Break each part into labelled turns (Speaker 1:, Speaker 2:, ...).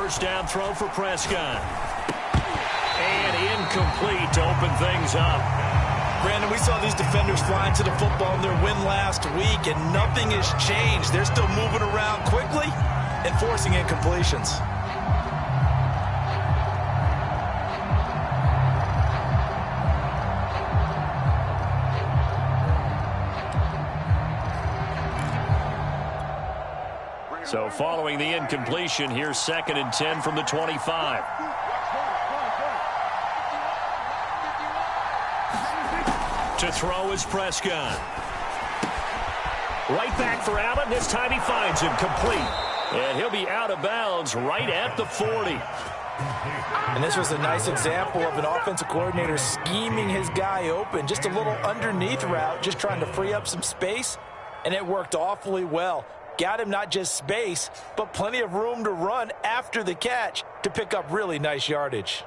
Speaker 1: first down throw for Prescott. And incomplete to open things up.
Speaker 2: Brandon, we saw these defenders flying to the football in their win last week, and nothing has changed. They're still moving around quickly and forcing incompletions.
Speaker 1: So following the incompletion, here's 2nd and 10 from the 25. To throw is Prescott. Right back for Allen. This time he finds him complete. And he'll be out of bounds right at the 40.
Speaker 2: And this was a nice example of an offensive coordinator scheming his guy open. Just a little underneath route, just trying to free up some space. And it worked awfully well. Got him not just space, but plenty of room to run after the catch to pick up really nice yardage.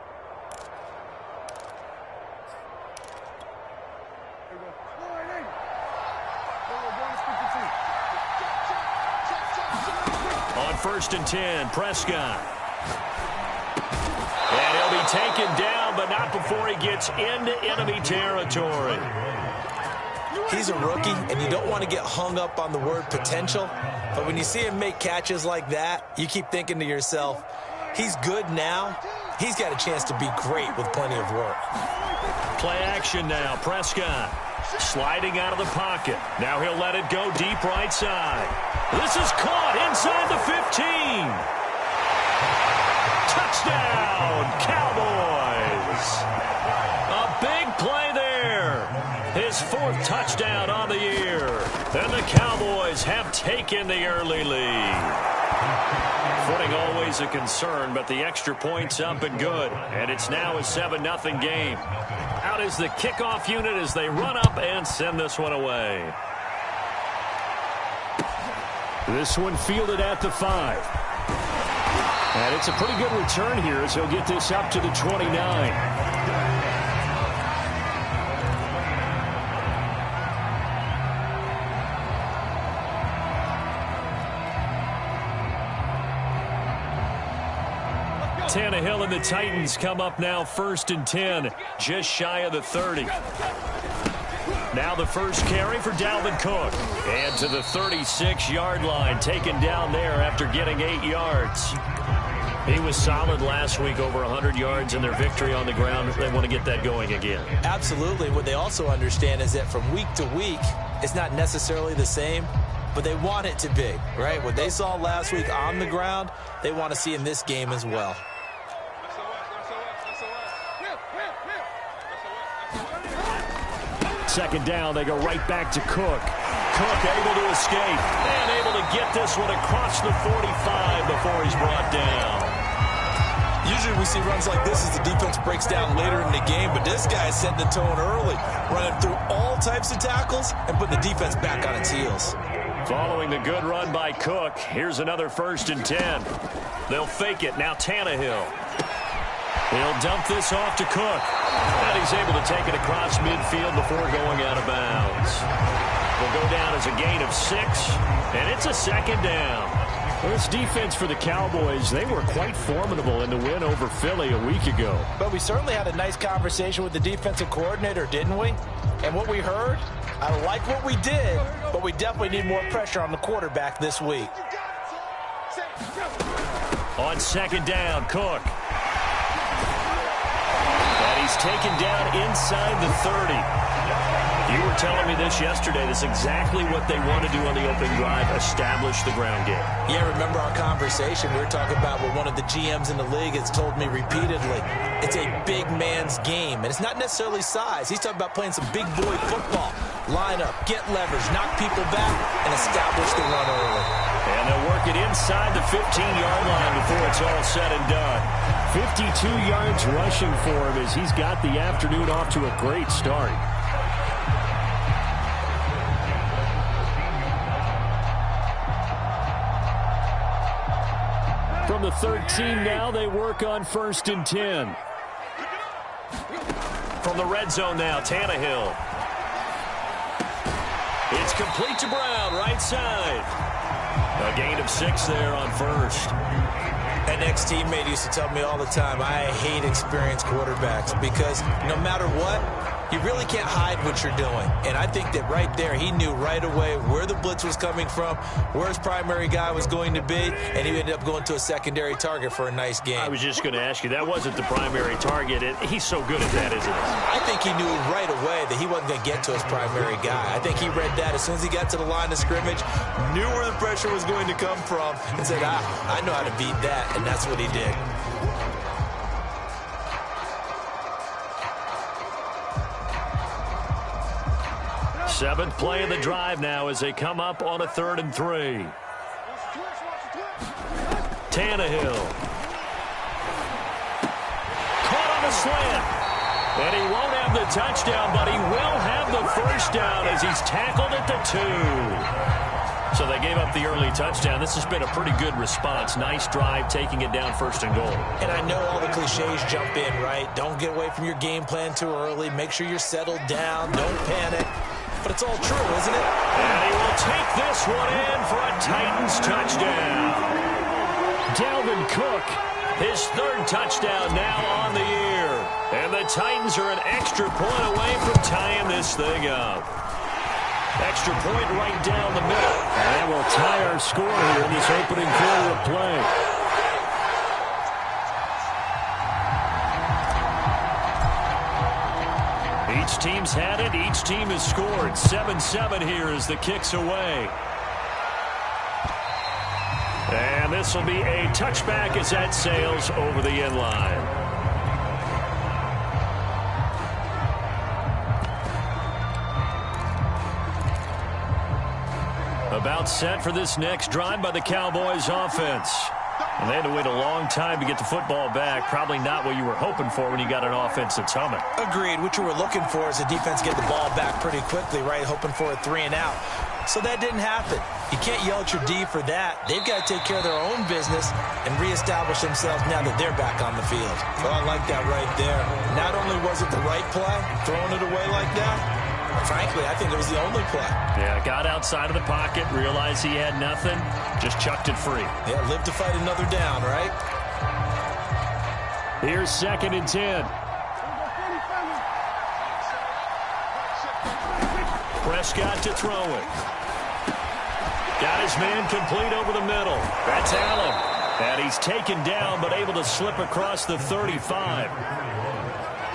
Speaker 1: On 1st and 10, Prescott. And he'll be taken down, but not before he gets into enemy territory.
Speaker 2: He's a rookie, and you don't want to get hung up on the word potential. But when you see him make catches like that, you keep thinking to yourself, he's good now. He's got a chance to be great with plenty of work.
Speaker 1: Play action now. Prescott sliding out of the pocket. Now he'll let it go deep right side. This is caught inside the 15. Touchdown, Cowboys. A big play there. His 4th touchdown on the year. And the Cowboys have taken the early lead. Footing always a concern, but the extra point's up and good. And it's now a 7-0 game. Out is the kickoff unit as they run up and send this one away. This one fielded at the 5. And it's a pretty good return here as he'll get this up to the 29. Tannehill and the Titans come up now 1st and 10, just shy of the 30. Now the first carry for Dalvin Cook. And to the 36-yard line, taken down there after getting 8 yards. He was solid last week, over 100 yards in their victory on the ground. They want to get that going again.
Speaker 2: Absolutely. What they also understand is that from week to week, it's not necessarily the same, but they want it to be, right? What they saw last week on the ground, they want to see in this game as well.
Speaker 1: Second down, they go right back to Cook. Cook able to escape and able to get this one across the 45 before he's brought down.
Speaker 2: Usually we see runs like this as the defense breaks down later in the game, but this guy is setting the tone early, running through all types of tackles and putting the defense back on its heels.
Speaker 1: Following the good run by Cook, here's another 1st and 10. They'll fake it. Now Tannehill. He'll dump this off to Cook. And he's able to take it across midfield before going out of bounds. Will go down as a gain of 6, and it's a 2nd down. Well, this defense for the Cowboys, they were quite formidable in the win over Philly a week ago.
Speaker 2: But we certainly had a nice conversation with the defensive coordinator, didn't we? And what we heard, I like what we did, but we definitely need more pressure on the quarterback this week.
Speaker 1: On 2nd down, Cook. And he's taken down inside the 30. You were telling me this yesterday. That's exactly what they want to do on the opening drive, establish the ground game.
Speaker 2: Yeah, remember our conversation? We were talking about what one of the GMs in the league has told me repeatedly. It's a big man's game, and it's not necessarily size. He's talking about playing some big boy football. Line up, get leverage, knock people back, and establish the run early.
Speaker 1: And they'll work it inside the 15-yard line before it's all said and done. 52 yards rushing for him as he's got the afternoon off to a great start. From the 13 now, they work on 1st and 10. From the red zone now, Tannehill. It's complete to Brown, right side. A gain of 6 there on 1st.
Speaker 2: An ex-teammate used to tell me all the time, I hate experienced quarterbacks because no matter what, you really can't hide what you're doing. And I think that right there, he knew right away where the blitz was coming from, where his primary guy was going to be, and he ended up going to a secondary target for a nice game.
Speaker 1: I was just going to ask you, that wasn't the primary target. He's so good at that, isn't he?
Speaker 2: I think he knew right away that he wasn't going to get to his primary guy. I think he read that as soon as he got to the line of scrimmage, knew where the pressure was going to come from, and said, I know how to beat that, and that's what he did.
Speaker 1: Seventh play of the drive now as they come up on a 3rd and 3. Tannehill. Caught on a slant. And he won't have the touchdown, but he will have the first down as he's tackled at the 2. So they gave up the early touchdown. This has been a pretty good response. Nice drive, taking it down 1st and goal.
Speaker 2: And I know all the cliches jump in, right? Don't get away from your game plan too early. Make sure you're settled down. Don't panic. But it's all true, isn't it?
Speaker 1: And he will take this one in for a Titans touchdown. Dalvin Cook, his 3rd touchdown now on the year. And the Titans are an extra point away from tying this thing up. Extra point right down the middle. And that will tie our score here in this opening quarter of play. Each team's had it. Each team has scored. 7-7 here as the kick's away. And this will be a touchback as that sails over the end line. About set for this next drive by the Cowboys offense. And they had to wait a long time to get the football back. Probably not what you were hoping for when you got an offense that's humming.
Speaker 2: Agreed. What you were looking for is the defense get the ball back pretty quickly, right? Hoping for a 3 and out. So that didn't happen. You can't yell at your D for that. They've got to take care of their own business and reestablish themselves now that they're back on the field. Well, I like that right there. Not only was it the right play, throwing it away like that, frankly, I think it was the only play.
Speaker 1: Yeah, got outside of the pocket, realized he had nothing, just chucked it free.
Speaker 2: Yeah, live to fight another down, right?
Speaker 1: Here's 2nd and 10. Prescott to throw it. Got his man complete over the middle. That's Allen. And he's taken down, but able to slip across the 35.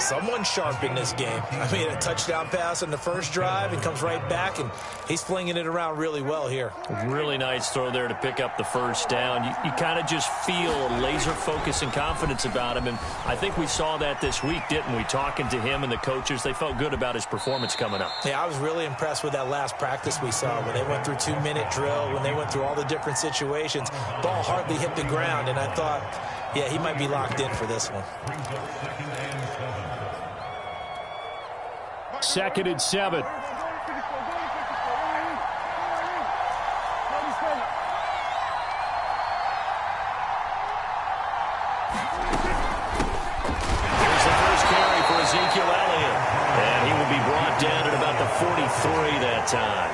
Speaker 2: Someone's sharp in this game. I mean, a touchdown pass on the first drive and comes right back, and he's flinging it around really well here.
Speaker 1: Really nice throw there to pick up the first down. You kind of just feel a laser focus and confidence about him, and I think we saw that this week, didn't we? Talking to him and the coaches, they felt good about his performance coming up.
Speaker 2: Yeah, I was really impressed with that last practice we saw when they went through 2-minute drill, when they went through all the different situations. Ball hardly hit the ground, and I thought, yeah, he might be locked in for this one.
Speaker 1: 2nd and 7. Here's the first carry for Ezekiel Elliott. And he will be brought down at about the 43 that time.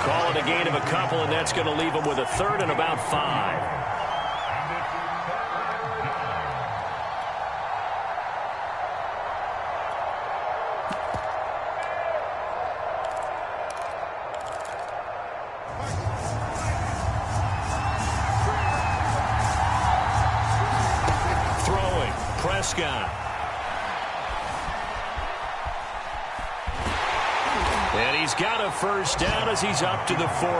Speaker 1: Call it a gain of a couple, and that's going to leave him with a 3rd and about 5. Prescott. And he's got a first down as he's up to the 48.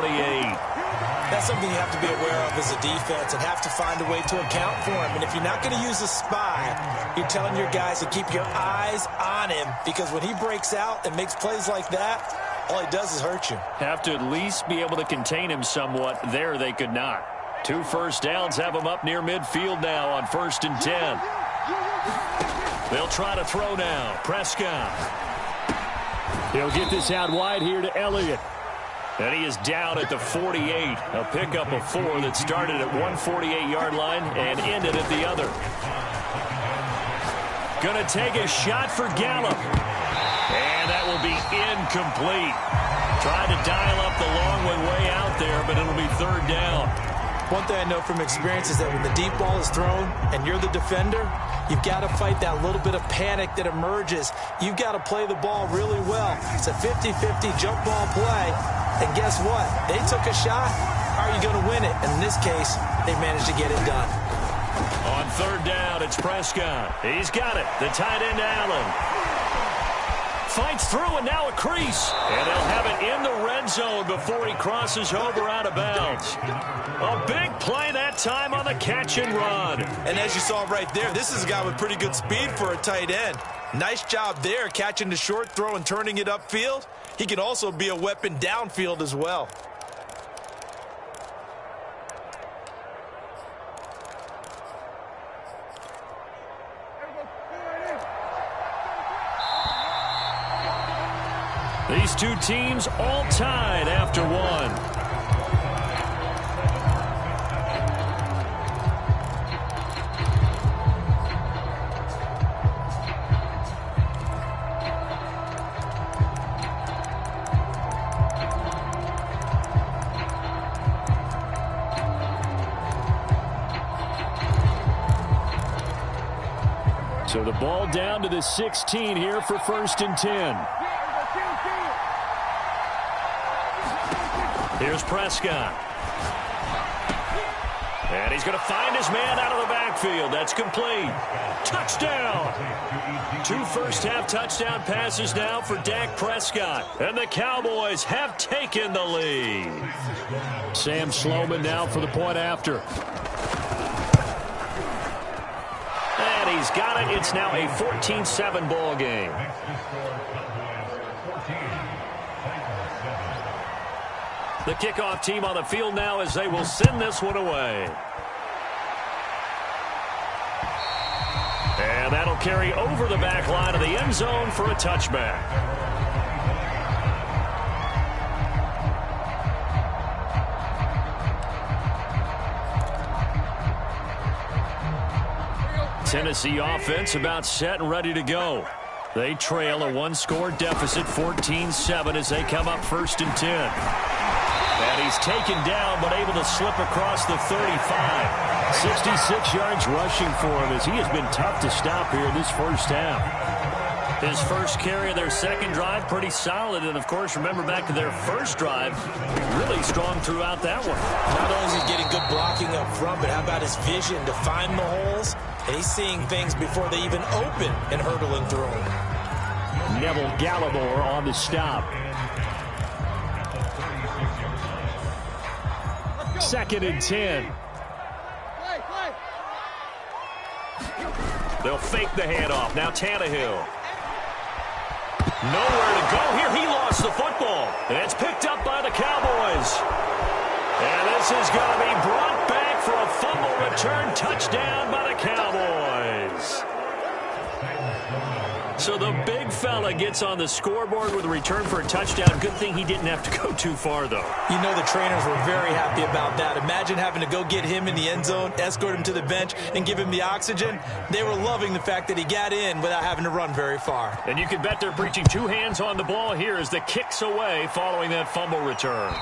Speaker 2: That's something you have to be aware of as a defense and have to find a way to account for him. And if you're not going to use a spy, you're telling your guys to keep your eyes on him, because when he breaks out and makes plays like that, all he does is hurt you.
Speaker 1: Have to at least be able to contain him somewhat. There they could not. 2 first downs have him up near midfield now on 1st and 10. They'll try to throw now. Prescott. He'll get this out wide here to Elliott. And he is down at the 48. A pickup of 4 that started at 148-yard line and ended at the other. Going to take a shot for Gallup. And that will be incomplete. Tried to dial up the long one way out there, but it'll be 3rd down.
Speaker 2: One thing I know from experience is that when the deep ball is thrown and you're the defender, you've got to fight that little bit of panic that emerges. You've got to play the ball really well. It's a 50-50 jump ball play. And guess what? They took a shot. How are you going to win it? And in this case, they managed to get it done.
Speaker 1: On third down, it's Prescott. He's got it. The tight end, Allen. Fights through, and now a crease. And they'll have it in the red zone before he crosses over out of bounds. A big play that time on the catch and run.
Speaker 2: And as you saw right there, this is a guy with pretty good speed for a tight end. Nice job there, catching the short throw and turning it upfield. He can also be a weapon downfield as well.
Speaker 1: These two teams all tied after one. So the ball down to the 16 here for 1st and 10. Here's Prescott. And he's going to find his man out of the backfield. That's complete. Touchdown. 2 first-half touchdown passes now for Dak Prescott. And the Cowboys have taken the lead. Sam Sloman now for the point after. And he's got it. It's now a 14-7 ball game. The kickoff team on the field now as they will send this one away. And that'll carry over the back line of the end zone for a touchback. Tennessee offense about set and ready to go. They trail a 1-score deficit, 14-7, as they come up 1st and 10. And he's taken down, but able to slip across the 35. 66 yards rushing for him as he has been tough to stop here in this first half. His first carry of their second drive, pretty solid. And, of course, remember back to their first drive, really strong throughout that one.
Speaker 2: Not only is he getting good blocking up front, but how about his vision to find the holes? And he's seeing things before they even open and hurdling through them.
Speaker 1: Neville Gallimore on the stop. 2nd and 10. They'll fake the handoff. Now Tannehill. Nowhere to go here. He lost the football. And it's picked up by the Cowboys. And this is going to be brought back for a fumble return touchdown by the Cowboys. So the big fella gets on the scoreboard with a return for a touchdown. Good thing he didn't have to go too far, though.
Speaker 2: You know the trainers were very happy about that. Imagine having to go get him in the end zone, escort him to the bench, and give him the oxygen. They were loving the fact that he got in without having to run very far.
Speaker 1: And you can bet they're preaching 2 hands on the ball here as the kick's away following that fumble return.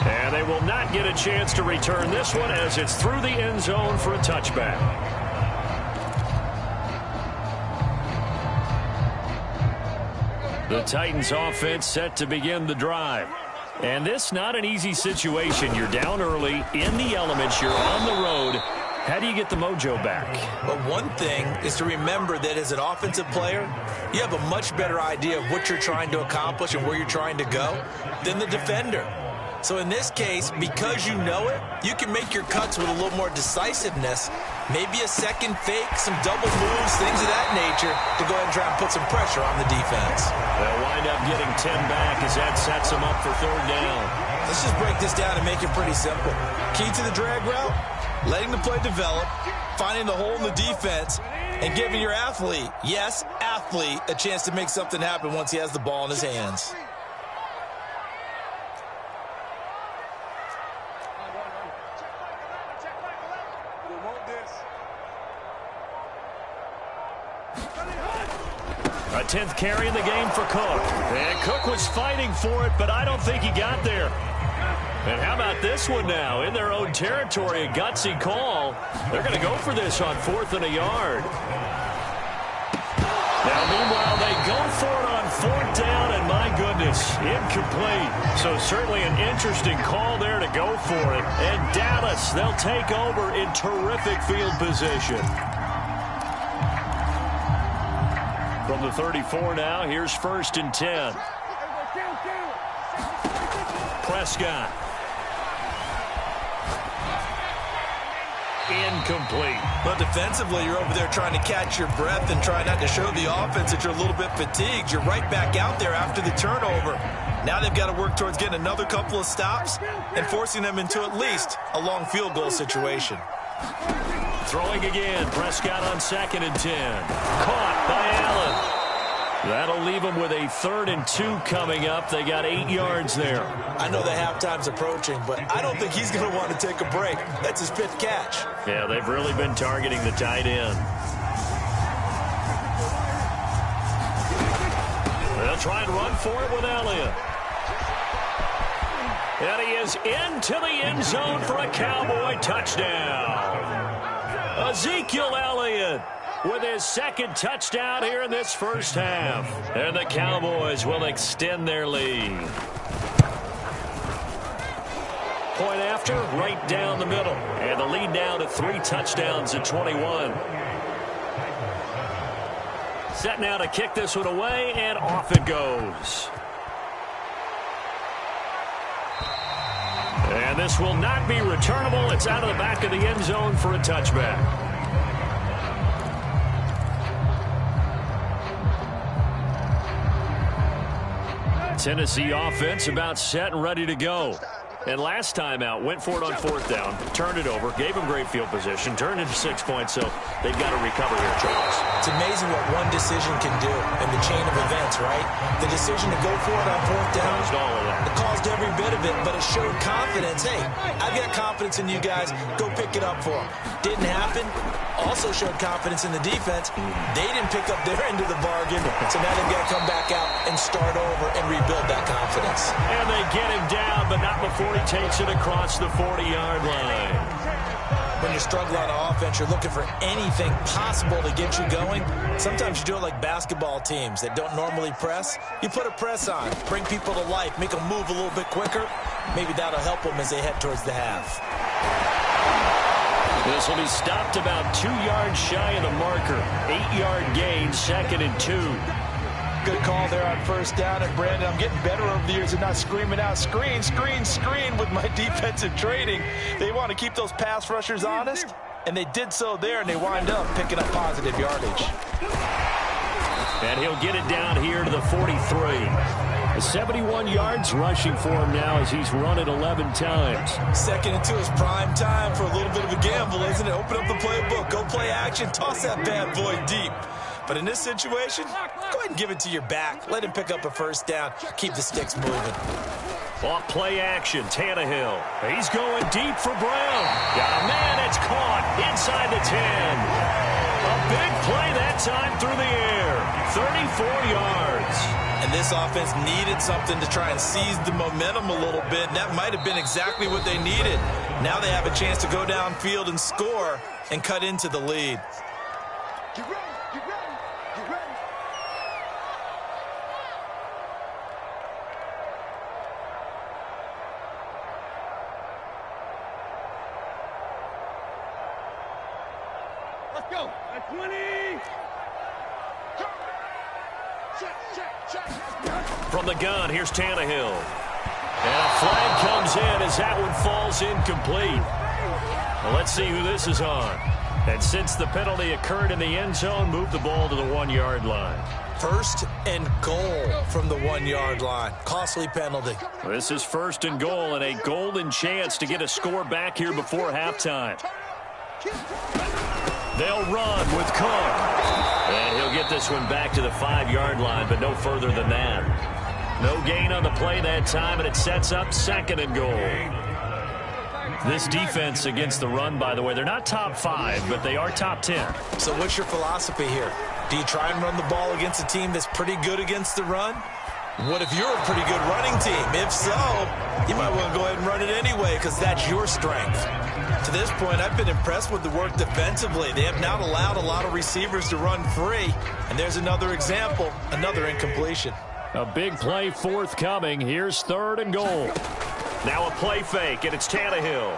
Speaker 1: And they will not get a chance to return this one as it's through the end zone for a touchback. The Titans offense set to begin the drive. And this not an easy situation. You're down early, in the elements, you're on the road. How do you get the mojo back?
Speaker 2: Well, one thing is to remember that as an offensive player, you have a much better idea of what you're trying to accomplish and where you're trying to go than the defender. So in this case, because you know it, you can make your cuts with a little more decisiveness. Maybe a second fake, some double moves, things of that nature to go ahead and try and put some pressure on the defense.
Speaker 1: They'll wind up getting 10 back as that sets them up for 3rd down.
Speaker 2: Let's just break this down and make it pretty simple. Key to the drag route, letting the play develop, finding the hole in the defense, and giving your athlete, yes, athlete, a chance to make something happen once he has the ball in his hands.
Speaker 1: A 10th carry in the game for Cook. And Cook was fighting for it, but I don't think he got there. And how about this one now? In their own territory, a gutsy call. They're going to go for this on 4th and a yard. Now, meanwhile, they go for it on 4th down, and my goodness, incomplete. So certainly an interesting call there to go for it. And Dallas, they'll take over in terrific field position. From the 34 now, here's 1st and 10. Prescott. Incomplete.
Speaker 2: But defensively, you're over there trying to catch your breath and try not to show the offense that you're a little bit fatigued. You're right back out there after the turnover. Now they've got to work towards getting another couple of stops and forcing them into at least a long field goal situation.
Speaker 1: Throwing again. Prescott on 2nd and 10. Caught by Allen. That'll leave them with a 3rd and 2 coming up. They got 8 yards there.
Speaker 2: I know the halftime's approaching, but I don't think he's going to want to take a break. That's his 5th catch.
Speaker 1: Yeah, they've really been targeting the tight end. They'll try and run for it with Elliott. And he is into the end zone for a Cowboy touchdown. Ezekiel Elliott with his 2nd touchdown here in this first half. And the Cowboys will extend their lead. Point after, right down the middle. And the lead down to 3 touchdowns at 21. Set now to kick this one away, and off it goes. And this will not be returnable. It's out of the back of the end zone for a touchback. Tennessee offense about set and ready to go. And last time out, went for it on 4th down, turned it over, gave them great field position, turned into 6 points, so they've got to recover here, Charles.
Speaker 2: It's amazing what one decision can do in the chain of events, right? The decision to go for it on 4th down.
Speaker 1: Caused all of that.
Speaker 2: It caused every bit of it, but it showed confidence. Hey, I've got confidence in you guys. Go pick it up for them. Didn't happen. Also showed confidence in the defense. They didn't pick up their end of the bargain, so now they've got to come back out and start over and rebuild that confidence.
Speaker 1: And they get him down, but not before he takes it across the 40-yard line.
Speaker 2: When you're struggling on offense, you're looking for anything possible to get you going. Sometimes you do it like basketball teams that don't normally press. You put a press on, bring people to life, make them move a little bit quicker. Maybe that'll help them as they head towards the half.
Speaker 1: This will be stopped about 2 yards shy of the marker. 8-yard gain, 2nd and 2.
Speaker 2: Good call there on 1st down. And, Brandon, I'm getting better over the years and not screaming out, screen, screen, screen with my defensive training. They want to keep those pass rushers honest, and they did so there, and they wind up picking up positive yardage.
Speaker 1: And he'll get it down here to the 43. 71 yards rushing for him now as he's run it 11 times.
Speaker 2: 2nd and 2 is prime time for a little bit of a gamble, isn't it? Open up the playbook, go play action, toss that bad boy deep. But in this situation, go ahead and give it to your back. Let him pick up a 1st down. Keep the sticks moving.
Speaker 1: Off play action, Tannehill. He's going deep for Brown. Got a man, it's caught inside the 10. A big play that time through the air. 34 yards.
Speaker 2: And this offense needed something to try and seize the momentum a little bit. And that might have been exactly what they needed. Now they have a chance to go downfield and score and cut into the lead.
Speaker 3: Let's go. At 20.
Speaker 1: From the gun, here's Tannehill. And a flag comes in as that one falls incomplete. Well, let's see who this is on. And since the penalty occurred in the end zone, move the ball to the 1-yard line.
Speaker 2: 1st and goal from the 1-yard line. Costly penalty.
Speaker 1: This is 1st and goal and a golden chance to get a score back here before halftime. They'll run with Cook. And he'll get this one back to the 5-yard line, but no further than that. No gain on the play that time, and it sets up 2nd and goal. This defense against the run, by the way, they're not top 5, but they are top 10.
Speaker 2: So what's your philosophy here? Do you try and run the ball against a team that's pretty good against the run? What if you're a pretty good running team? If so, you might want to go ahead and run it anyway because that's your strength. To this point, I've been impressed with the work defensively. They have not allowed a lot of receivers to run free. And there's another example, another incompletion.
Speaker 1: A big play forthcoming. Here's 3rd and goal. Now a play fake, and it's Tannehill.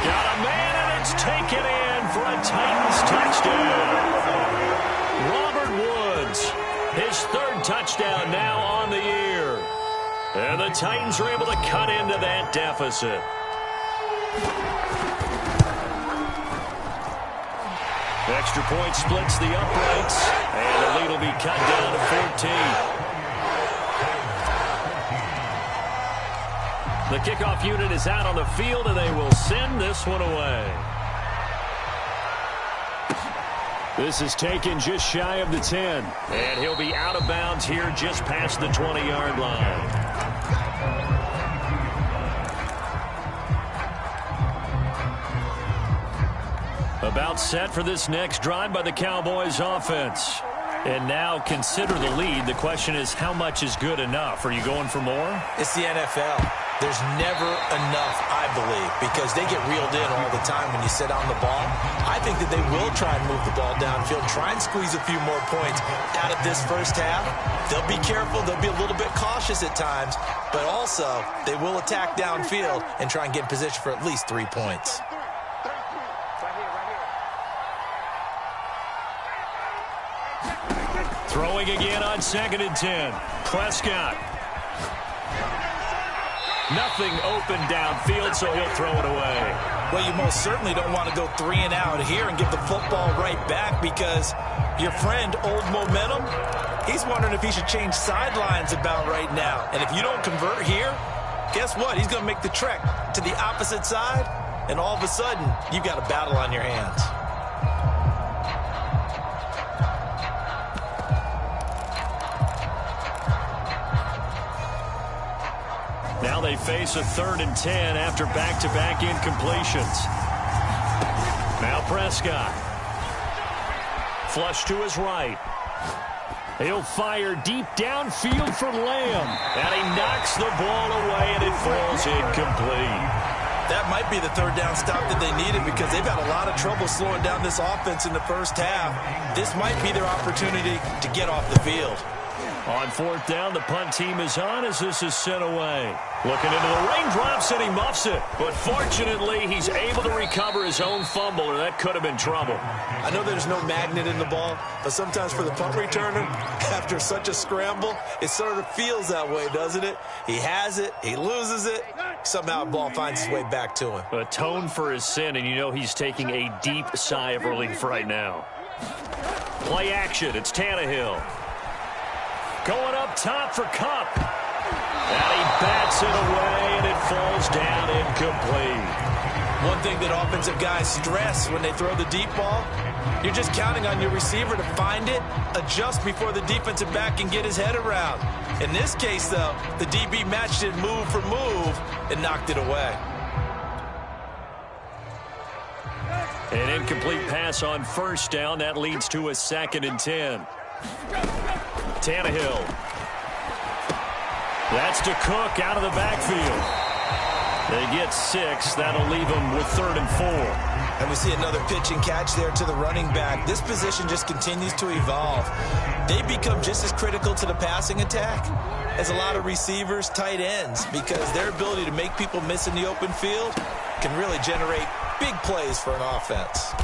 Speaker 1: Got a man, and it's taken in for a Titans touchdown. Robert Woods, his 3rd touchdown now on the year. And the Titans are able to cut into that deficit. Extra point splits the uprights, and the lead will be cut down to 14. The kickoff unit is out on the field, and they will send this one away. This is taken just shy of the 10. And he'll be out of bounds here just past the 20-yard line. About set for this next drive by the Cowboys offense. And now consider the lead. The question is, how much is good enough? Are you going for more?
Speaker 2: It's the NFL. There's never enough, I believe, because they get reeled in all the time when you sit on the ball. I think that they will try and move the ball downfield, try and squeeze a few more points out of this first half. They'll be careful. They'll be a little bit cautious at times, but also they will attack downfield and try and get in position for at least 3 points.
Speaker 1: Throwing again on 2nd and 10. Prescott. Nothing open downfield, so he'll throw it away.
Speaker 2: Well, you most certainly don't want to go 3 and out here and get the football right back because your friend, Old Momentum, he's wondering if he should change sidelines about right now. And if you don't convert here, guess what? He's going to make the trek to the opposite side, and all of a sudden, you've got a battle on your hands.
Speaker 1: Now they face a 3rd and 10 after back-to-back incompletions. Now Prescott. Flush to his right. He'll fire deep downfield for Lamb. And he knocks the ball away, and it falls incomplete.
Speaker 2: That might be the 3rd down stop that they needed because they've had a lot of trouble slowing down this offense in the first half. This might be their opportunity to get off the field.
Speaker 1: On 4th down, the punt team is on as this is sent away. Looking into the raindrops, and he muffs it. But fortunately, he's able to recover his own fumble, or that could have been trouble.
Speaker 2: I know there's no magnet in the ball, but sometimes for the punt returner, after such a scramble, it sort of feels that way, doesn't it? He has it, he loses it, somehow the ball finds its way back to him.
Speaker 1: Atone for his sin, and you know he's taking a deep sigh of relief right now. Play action, it's Tannehill. Going up top for Kupp. And he bats it away, and it falls down incomplete.
Speaker 2: One thing that offensive guys stress when they throw the deep ball, you're just counting on your receiver to find it, adjust before the defensive back can get his head around. In this case, though, the DB matched it move for move and knocked it away.
Speaker 1: An incomplete pass on 1st down. That leads to a 2nd and 10. Tannehill. That's to Cook out of the backfield. They get 6. That'll leave them with 3rd and 4.
Speaker 2: And we see another pitch and catch there to the running back. This position just continues to evolve. They become just as critical to the passing attack as a lot of receivers, tight ends, because their ability to make people miss in the open field can really generate big plays for an offense.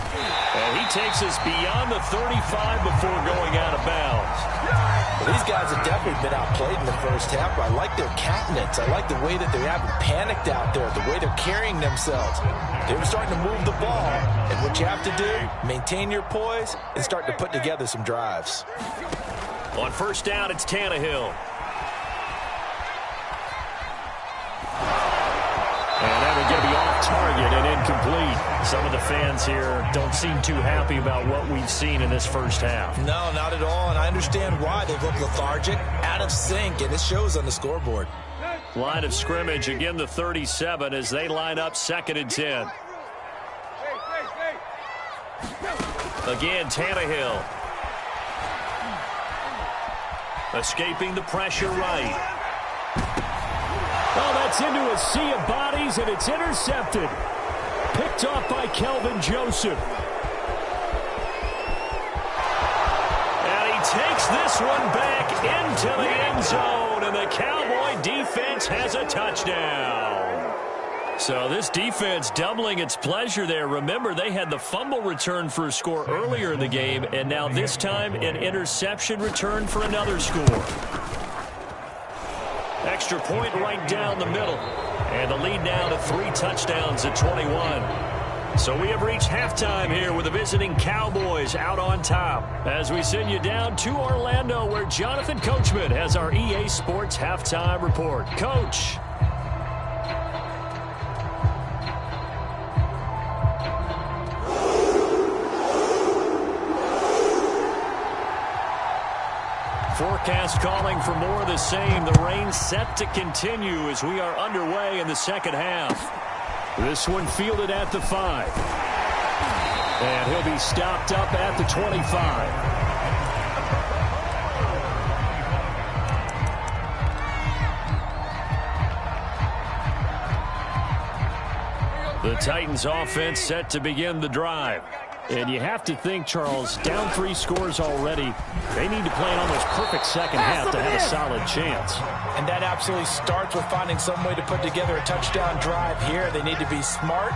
Speaker 1: And he takes us beyond the 35 before going out of bounds.
Speaker 2: Well, these guys have definitely been outplayed in the first half, but I like their countenance. I like the way that they haven't panicked out there, the way they're carrying themselves. They're starting to move the ball, and what you have to do, maintain your poise and start to put together some drives.
Speaker 1: On 1st down, it's Tannehill. And that will get me off target and incomplete. Some of the fans here don't seem too happy about what we've seen in this first half.
Speaker 2: No, not at all, and I understand why. They look lethargic, out of sync, and it shows on the scoreboard.
Speaker 1: Line of scrimmage, again the 37 as they line up 2nd and 10. Again, Tannehill. Escaping the pressure right.
Speaker 4: Oh, that's into a sea of bodies, and it's intercepted. Picked off by Kelvin Joseph.
Speaker 1: And he takes this one back into the end zone, and the Cowboy defense has a touchdown. So this defense doubling its pleasure there. Remember, they had the fumble return for a score earlier in the game, and now this time an interception return for another score. Extra point right down the middle. And the lead now to 3 touchdowns at 21. So we have reached halftime here with the visiting Cowboys out on top. As we send you down to Orlando, where Jonathan Coachman has our EA Sports halftime report. Coach. Forecast calling for more of the same. The rain set to continue as we are underway in the second half.
Speaker 4: This one fielded at the 5. And he'll be stopped up at the 25.
Speaker 1: The Titans offense set to begin the drive.
Speaker 4: And you have to think, Charles, down 3 scores already. They need to play an almost perfect second half to have a solid chance.
Speaker 2: And that absolutely starts with finding some way to put together a touchdown drive here. They need to be smart,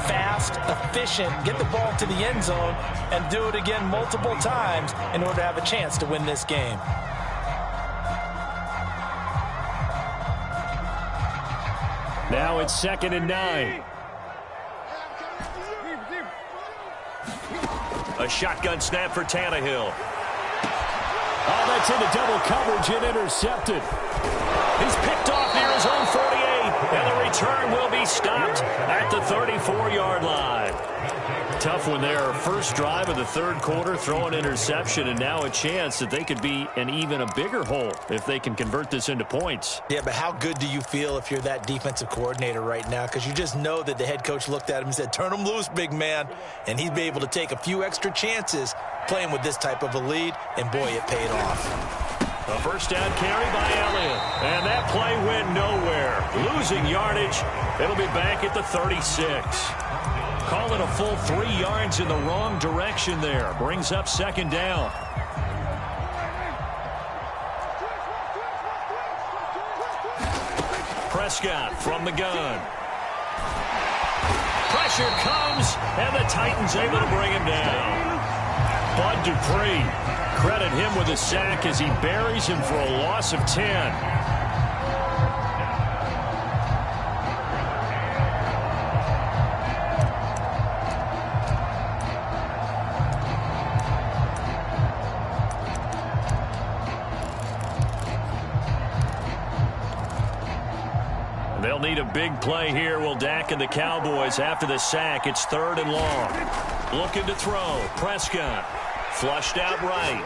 Speaker 2: fast, efficient, get the ball to the end zone, and do it again multiple times in order to have a chance to win this game.
Speaker 4: Now it's 2nd and 9.
Speaker 1: A shotgun snap for Tannehill.
Speaker 4: Oh, that's into double coverage and intercepted.
Speaker 1: He's picked off near his own 48, and the return will be stopped at the 34-yard line. Tough one there. First drive of the third quarter, throw an interception, and now a chance that they could be in even a bigger hole if they can convert this into points.
Speaker 2: Yeah, but how good do you feel if you're that defensive coordinator right now? Because you just know that the head coach looked at him and said, turn him loose, big man. And he'd be able to take a few extra chances playing with this type of a lead, and boy, it paid off.
Speaker 1: A first down carry by Elliott. And that play went nowhere. Losing yardage. It'll be back at the 36. Call it a full 3 yards in the wrong direction there. Brings up 2nd down. Prescott from the gun. Pressure comes, and the Titans able to bring him down. Bud Dupree, credit him with a sack as he buries him for a loss of 10. They'll need a big play here. Will Dak and the Cowboys after the sack. It's 3rd and long. Looking to throw. Prescott. Flushed out right.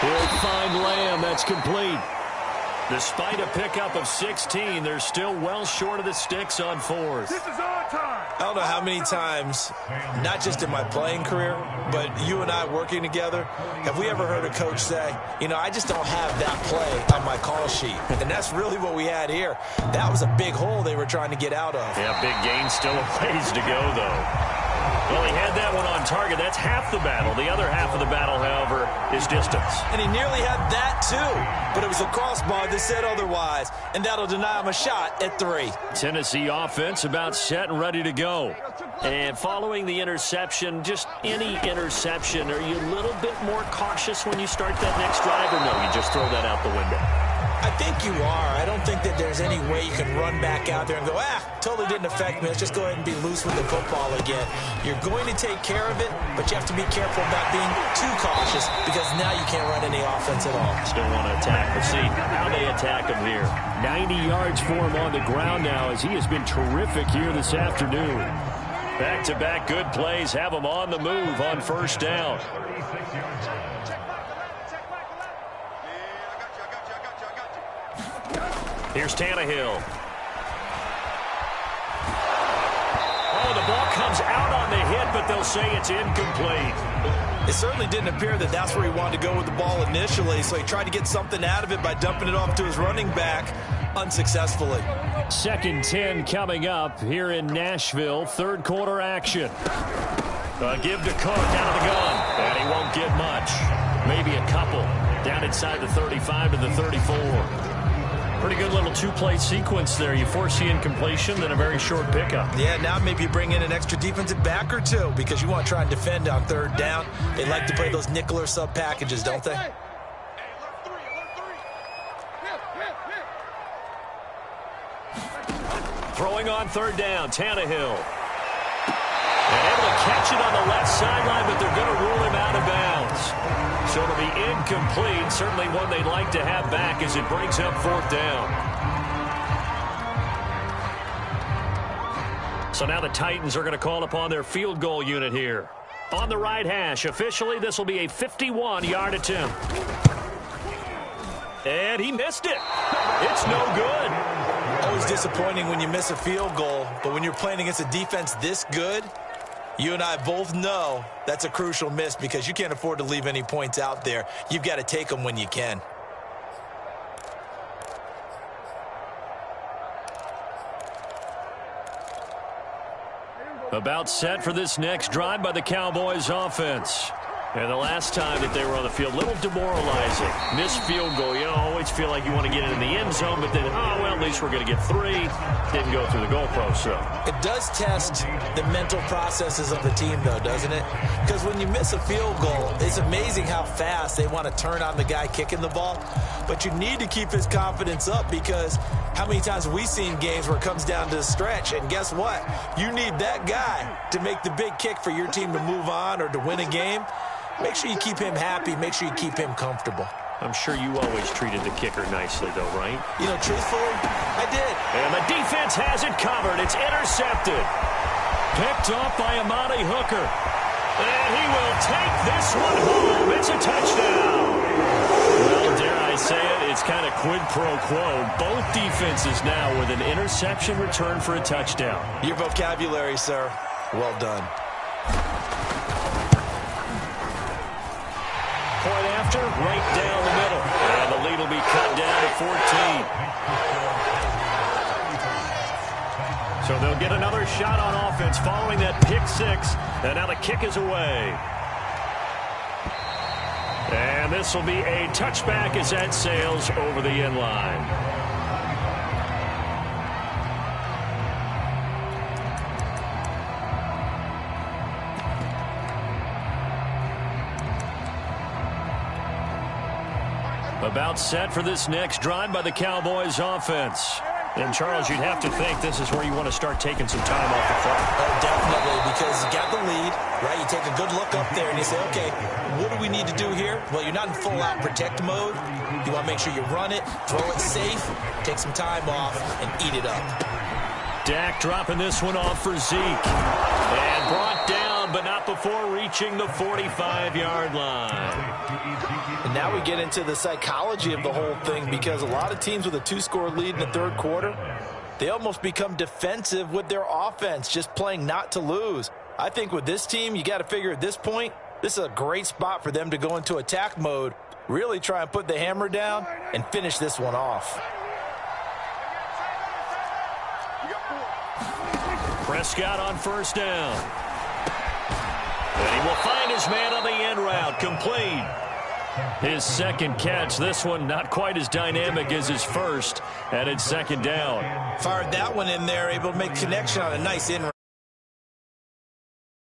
Speaker 4: He'll find Lamb. That's complete.
Speaker 1: Despite a pickup of 16, they're still well short of the sticks on 4th.
Speaker 3: This is our time.
Speaker 2: I don't know how many times, not just in my playing career, but you and I working together, have we ever heard a coach say, you know, I just don't have that play on my call sheet. And that's really what we had here. That was a big hole they were trying to get out of.
Speaker 1: Yeah, big gain, still a ways to go, though. Well, he had that one on target. That's half the battle. The other half of the battle, however, is distance.
Speaker 2: And he nearly had that, too. But it was a crossbar that said otherwise. And that'll deny him a shot at 3.
Speaker 1: Tennessee offense about set and ready to go. And following the interception, just any interception, are you a little bit more cautious when you start that next drive, or no, you just throw that out the window?
Speaker 2: I think you are. I don't think that there's any way you can run back out there and go, totally didn't affect me. Let's just go ahead and be loose with the football again. You're going to take care of it, but you have to be careful about being too cautious because now you can't run any offense at all.
Speaker 1: Still want to attack. We'll see how they attack him here.
Speaker 4: 90 yards for him on the ground now as he has been terrific here this afternoon.
Speaker 1: Back-to-back good plays have him on the move on first down. Here's Tannehill. Oh, the ball comes out on the hit, but it, they'll say it's incomplete.
Speaker 2: It certainly didn't appear that that's where he wanted to go with the ball initially, so he tried to get something out of it by dumping it off to his running back unsuccessfully.
Speaker 4: 2nd 10 coming up here in Nashville. Third quarter action.
Speaker 1: Give to Cook out of the gun, and he won't get much. Maybe a couple. Down inside the 35 to the 34. Pretty good little two-play sequence there. You force the incompletion, then a very short pickup.
Speaker 2: Yeah, now maybe you bring in an extra defensive back or two because you want to try and defend on 3rd down. They like to play those nickel or sub packages, don't they?
Speaker 1: Throwing on 3rd down, Tannehill. And able to catch it on the left sideline, but they're going to rule him out of bounds. So it'll be incomplete. Certainly one they'd like to have back as it brings up 4th down. So now the Titans are going to call upon their field goal unit here. On the right hash, officially this will be a 51-yard attempt. And he missed it. It's no good.
Speaker 2: Always disappointing when you miss a field goal, but when you're playing against a defense this good, you and I both know that's a crucial miss because you can't afford to leave any points out there. You've got to take them when you can.
Speaker 1: About set for this next drive by the Cowboys offense. And the last time that they were on the field, a little demoralizing. Missed field goal. You always feel like you want to get it in the end zone, but then, oh, well, at least we're going to get 3. Didn't go through the goalpost, so.
Speaker 2: It does test the mental processes of the team, though, doesn't it? Because when you miss a field goal, it's amazing how fast they want to turn on the guy kicking the ball. But you need to keep his confidence up because how many times have we seen games where it comes down to the stretch, and guess what? You need that guy to make the big kick for your team to move on or to win a game. Make sure you keep him happy. Make sure you keep him comfortable.
Speaker 1: I'm sure you always treated the kicker nicely, though, right?
Speaker 2: You know, truthfully, I did.
Speaker 1: And the defense has it covered. It's intercepted. Picked off by Amani Hooker. And he will take this one home. It's a touchdown. Well, dare I say it, it's kind of quid pro quo. Both defenses now with an interception return for a touchdown.
Speaker 2: Your vocabulary, sir. Well done.
Speaker 1: Point after, right down the middle. And the lead will be cut down to 14. So they'll get another shot on offense following that pick 6. And now the kick is away. And this will be a touchback as that sails over the end line. About set for this next drive by the Cowboys offense. And, Charles, you'd have to think this is where you want to start taking some time off the clock.
Speaker 2: Oh, definitely, because you got the lead, right? You take a good look up there and you say, okay, what do we need to do here? Well, you're not in full-out protect mode. You want to make sure you run it, throw it safe, take some time off, and eat it up.
Speaker 1: Dak dropping this one off for Zeke. And brought down, but not before reaching the 45-yard line.
Speaker 2: And now we get into the psychology of the whole thing because a lot of teams with a 2-score lead in the 3rd quarter, they almost become defensive with their offense, just playing not to lose. I think with this team, you got to figure at this point, this is a great spot for them to go into attack mode, really try and put the hammer down and finish this one off.
Speaker 1: Prescott on 1st down. And he will find his man on the end route, complete. His 2nd catch, this one not quite as dynamic as his first, and it's 2nd down.
Speaker 2: Fired that one in there, able to make connection on a nice in route.